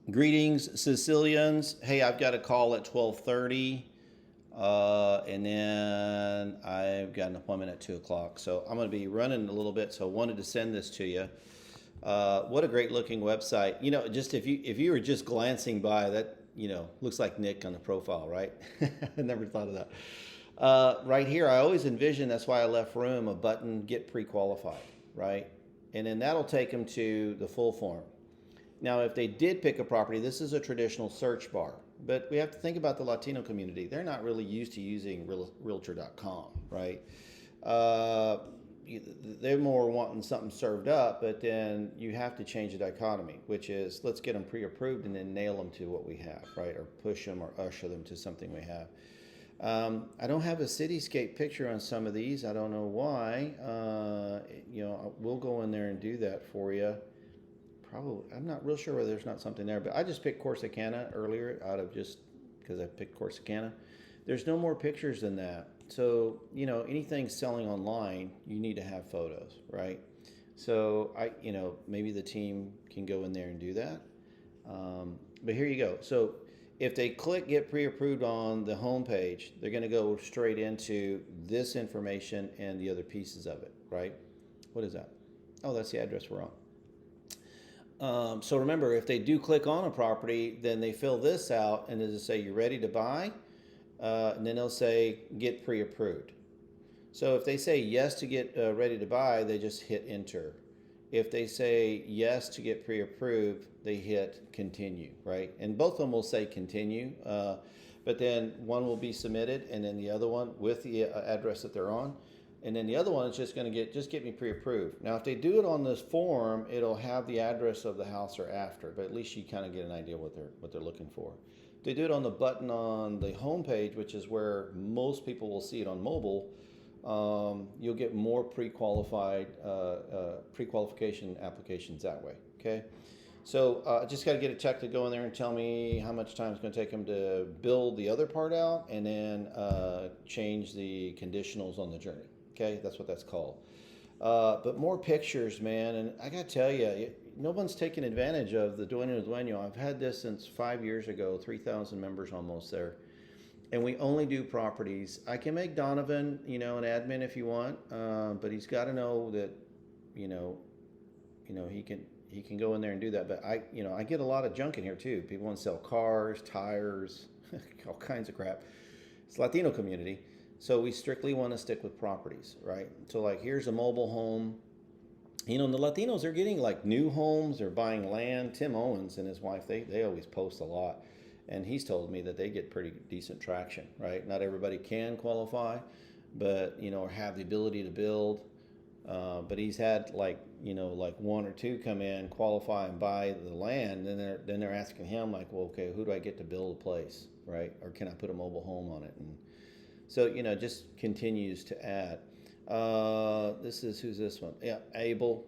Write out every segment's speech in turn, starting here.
Greetings, Sicilians. Hey, I've got a call at 12:30, and then I've got an appointment at 2 o'clock. So I'm going to be running a little bit. So I wanted to send this to you. What a great looking website. Just if you were just glancing by that, looks like Nick on the profile, right? I never thought of that. Right here, I always envision, that's why I left room, a button, get pre-qualified, right? And then that'll take them to the full form. Now, if they did pick a property, this is a traditional search bar. But we have to think about the Latino community. They're not really used to using Realtor.com, right? Uh, they're more wanting something served up, but then you have to change the dichotomy, which is let's get them pre-approved and then nail them to what we have, right? Or push them or usher them to something we have. I don't have a cityscape picture on some of these. I don't know why. We'll go in there and do that for you. Probably, I'm not real sure whether there's not something there, but I just picked Corsicana earlier out of just because I picked Corsicana. There's no more pictures than that. So, anything selling online, you need to have photos, right? So maybe the team can go in there and do that. But here you go. So if they click get pre-approved on the home page, they're going to go straight into this information and the other pieces of it, right? What is that? Oh, that's the address we're on. So remember, if they do click on a property, then they fill this out and it'll say you're ready to buy, and then they'll say get pre-approved. So if they say yes to get ready to buy, they just hit enter. If they say yes to get pre-approved, they hit continue, right? And both of them will say continue, but then one will be submitted, and then the other one with the address that they're on. And then the other one is just going to get me pre-approved. Now, if they do it on this form, it'll have the address of the house or after, but at least you kind of get an idea what they're looking for. If they do it on the button on the home page, which is where most people will see it on mobile, you'll get more pre-qualification applications that way. Okay, so just got to get a tech to go in there and tell me how much time it's going to take them to build the other part out, and then change the conditionals on the journey. Okay, that's what that's called. But more pictures, man, and I gotta tell you, no one's taken advantage of the Dueño Dueño. I've had this since 5 years ago, 3,000 members almost there, and we only do properties. I can make Donovan, an admin if you want, but he's got to know that, he can go in there and do that. But I get a lot of junk in here too. People want to sell cars, tires, all kinds of crap. It's Latino community. So we strictly want to stick with properties, right? So like here's a mobile home. The Latinos are getting like new homes, they're buying land. Tim Owens and his wife, they always post a lot. And he's told me that they get pretty decent traction, right? Not everybody can qualify, but, or have the ability to build. But he's had like one or two come in, qualify and buy the land. Then they're asking him like, well, okay, who do I get to build a place, right? Or can I put a mobile home on it? And so, just continues to add. Who's this one? Yeah, Abel.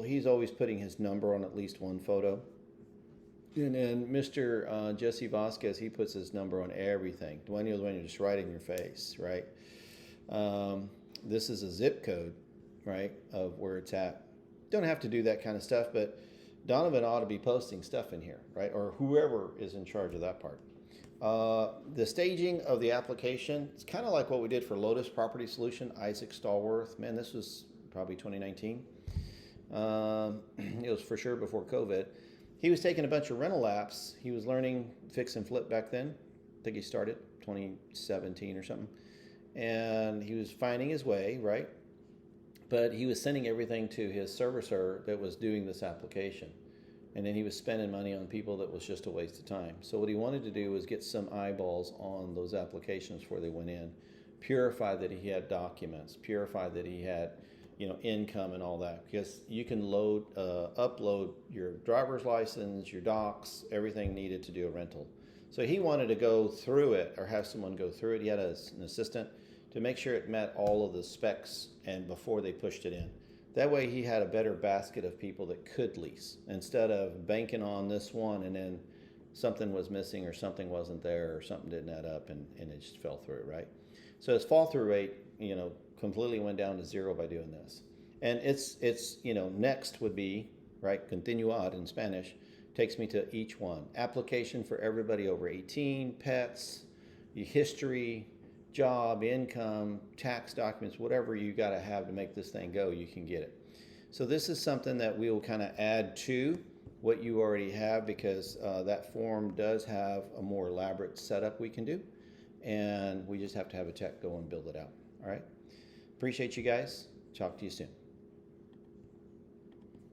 He's always putting his number on at least one photo. And then Mr. Jesse Vasquez, he puts his number on everything. Dueño, just right in your face, right? This is a zip code, right, of where it's at. Don't have to do that kind of stuff, but Donovan ought to be posting stuff in here, right? Or whoever is in charge of that part. The staging of the application, it's kind of like what we did for Lotus Property Solution, Isaac Stallworth. Man, this was probably 2019. It was for sure before COVID. He was taking a bunch of rental apps. He was learning fix and flip back then. I think he started 2017 or something. And he was finding his way, right? But he was sending everything to his servicer that was doing this application. And then he was spending money on people that was just a waste of time. So what he wanted to do was get some eyeballs on those applications before they went in, purify that he had documents, purify that he had, income and all that. Because you can upload your driver's license, your docs, everything needed to do a rental. So he wanted to go through it or have someone go through it. He had an assistant to make sure it met all of the specs and before they pushed it in. That way he had a better basket of people that could lease instead of banking on this one and then something was missing or something wasn't there or something didn't add up and it just fell through, right? So his fall through rate, completely went down to zero by doing this. And it's next would be, right, continuar in Spanish, Takes me to each one. Application for everybody over 18, pets, your history, job, income, tax documents, whatever you got to have to make this thing go, you can get it. So this is something that we will kind of add to what you already have, because that form does have a more elaborate setup we can do, and we just have to have a tech go and build it out. All right. Appreciate you guys. Talk to you soon.